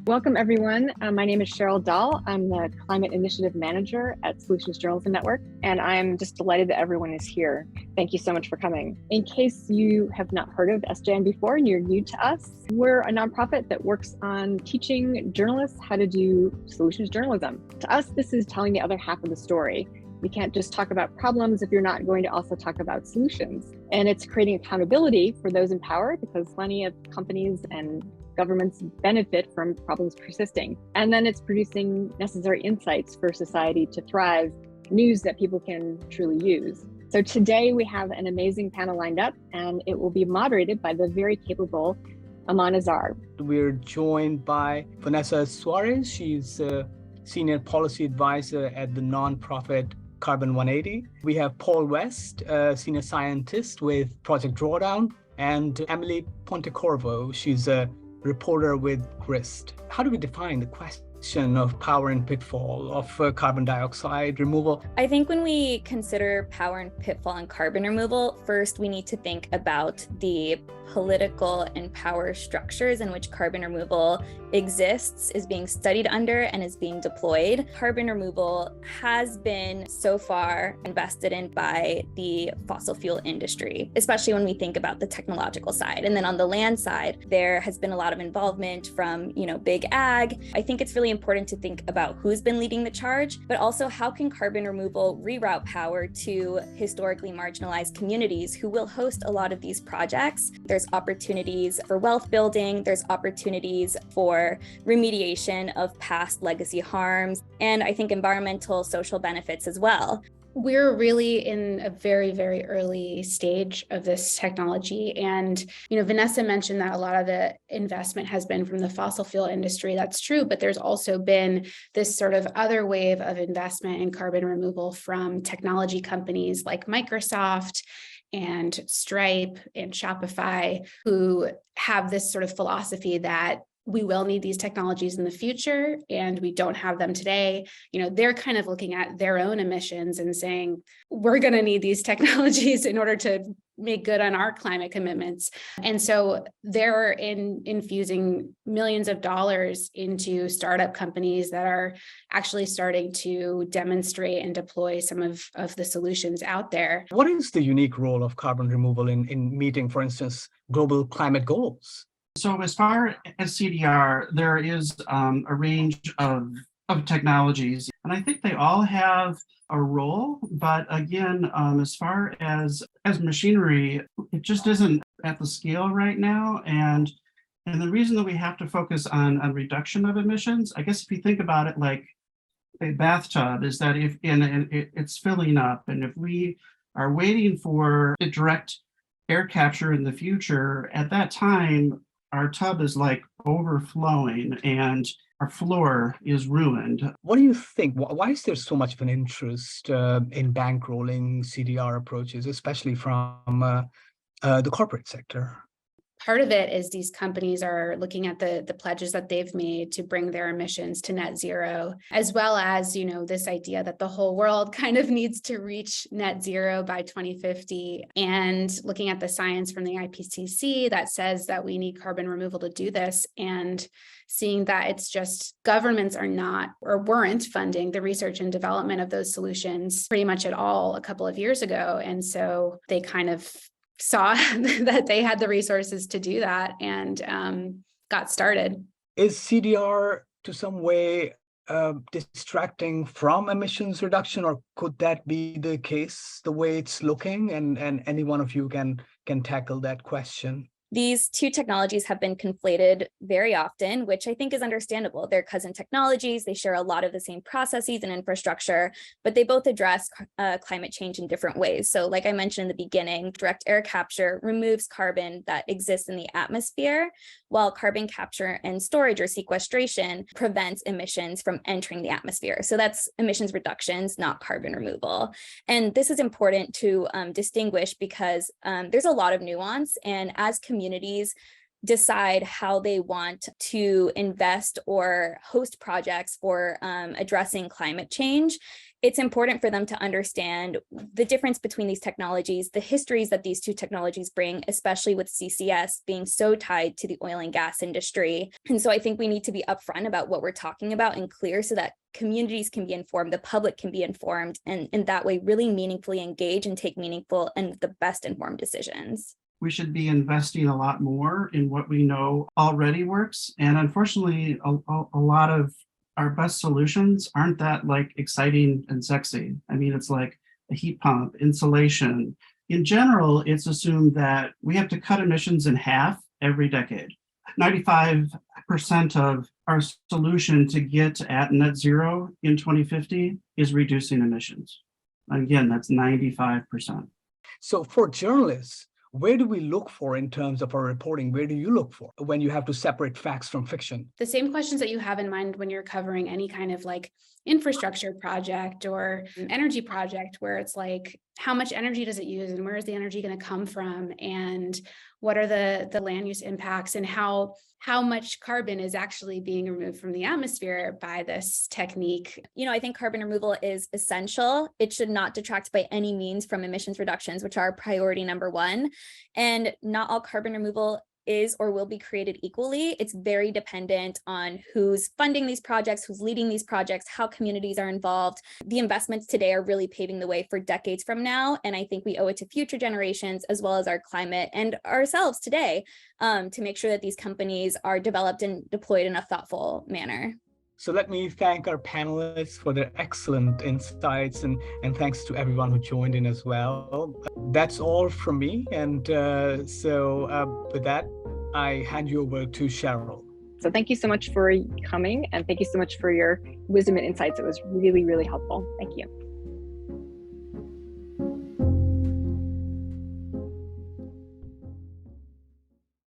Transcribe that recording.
Welcome, everyone. My name is Cheryl Dahl. I'm the Climate Initiative Manager at Solutions Journalism Network, and I'm just delighted that everyone is here. Thank you so much for coming. In case you have not heard of SJN before and you're new to us, we're a nonprofit that works on teaching journalists how to do solutions journalism. To us, this is telling the other half of the story. We can't just talk about problems if you're not going to also talk about solutions. And it's creating accountability for those in power, because plenty of companies and governments benefit from problems persisting. And then it's producing necessary insights for society to thrive, news that people can truly use. So today we have an amazing panel lined up, and it will be moderated by the very capable Aman Ahzar. We're joined by Vanessa Suarez. She's a senior policy advisor at the nonprofit Carbon 180. We have Paul West, a senior scientist with Project Drawdown, and Emily Pontecorvo. She's a reporter with Grist. How do we define the question of power and pitfall of carbon dioxide removal? I think when we consider power and pitfall and carbon removal, first we need to think about the political and power structures in which carbon removal exists, is being studied under, and is being deployed. Carbon removal has been so far invested in by the fossil fuel industry, especially when we think about the technological side. And then on the land side, there has been a lot of involvement from, big ag. I think it's really important to think about who's been leading the charge, but also how can carbon removal reroute power to historically marginalized communities who will host a lot of these projects. There's opportunities for wealth building, there's opportunities for remediation of past legacy harms, and I think environmental social benefits as well. We're really in a very, very early stage of this technology. And, Vanessa mentioned that a lot of the investment has been from the fossil fuel industry. That's true, but there's also been this sort of other wave of investment in carbon removal from technology companies like Microsoft and Stripe and Shopify, who have this sort of philosophy that we will need these technologies in the future and we don't have them today. They're kind of looking at their own emissions and saying, we're going to need these technologies in order to make good on our climate commitments. And so they're infusing millions of dollars into startup companies that are actually starting to demonstrate and deploy some of the solutions out there. What is the unique role of carbon removal in meeting, for instance, global climate goals? So as far as CDR, there is a range of technologies, and I think they all have a role. But again, as far as machinery, it just isn't at the scale right now. And the reason that we have to focus on reduction of emissions, I guess if you think about it like a bathtub, is that if it's filling up, and if we are waiting for the direct air capture in the future, at that time, our tub is like overflowing and our floor is ruined. What do you think? Why is there so much of an interest in bankrolling CDR approaches, especially from the corporate sector? Part of it is these companies are looking at the pledges that they've made to bring their emissions to net zero, as well as, this idea that the whole world kind of needs to reach net zero by 2050, and looking at the science from the IPCC that says that we need carbon removal to do this, and seeing that it's just governments are not or weren't funding the research and development of those solutions pretty much at all a couple of years ago. And so they kind of saw that they had the resources to do that and got started. Is CDR to some way distracting from emissions reduction, or could that be the case the way it's looking? And any one of you can tackle that question. These two technologies have been conflated very often, which I think is understandable. They're cousin technologies. They share a lot of the same processes and infrastructure, but they both address climate change in different ways. So like I mentioned in the beginning, direct air capture removes carbon that exists in the atmosphere, while carbon capture and storage or sequestration prevents emissions from entering the atmosphere. So that's emissions reductions, not carbon removal. And this is important to distinguish because there's a lot of nuance, and as communities decide how they want to invest or host projects for addressing climate change, it's important for them to understand the difference between these technologies, the histories that these two technologies bring, especially with CCS being so tied to the oil and gas industry. And so I think we need to be upfront about what we're talking about and clear so that communities can be informed, the public can be informed, and in that way really meaningfully engage and take meaningful and the best informed decisions. We should be investing a lot more in what we know already works. And unfortunately, a lot of our best solutions aren't that like exciting and sexy. I mean, it's like a heat pump, insulation. In general, it's assumed that we have to cut emissions in half every decade. 95% of our solution to get at net zero in 2050 is reducing emissions. Again, that's 95%. So for journalists, where do we look for in terms of our reporting? Where do you look for when you have to separate facts from fiction? The same questions that you have in mind when you're covering any kind of like infrastructure project or energy project, where it's like, how much energy does it use and where is the energy going to come from? And what are the land use impacts and how much carbon is actually being removed from the atmosphere by this technique? You know, I think carbon removal is essential. It should not detract by any means from emissions reductions, which are priority number one. And not all carbon removal is or will be created equally. It's very dependent on who's funding these projects, who's leading these projects, how communities are involved. The investments today are really paving the way for decades from now. And I think we owe it to future generations, as well as our climate and ourselves today, to make sure that these companies are developed and deployed in a thoughtful manner. So let me thank our panelists for their excellent insights and thanks to everyone who joined in as well. That's all from me. And with that, I hand you over to Cheryl. So thank you so much for coming and thank you so much for your wisdom and insights. It was really, really helpful. Thank you.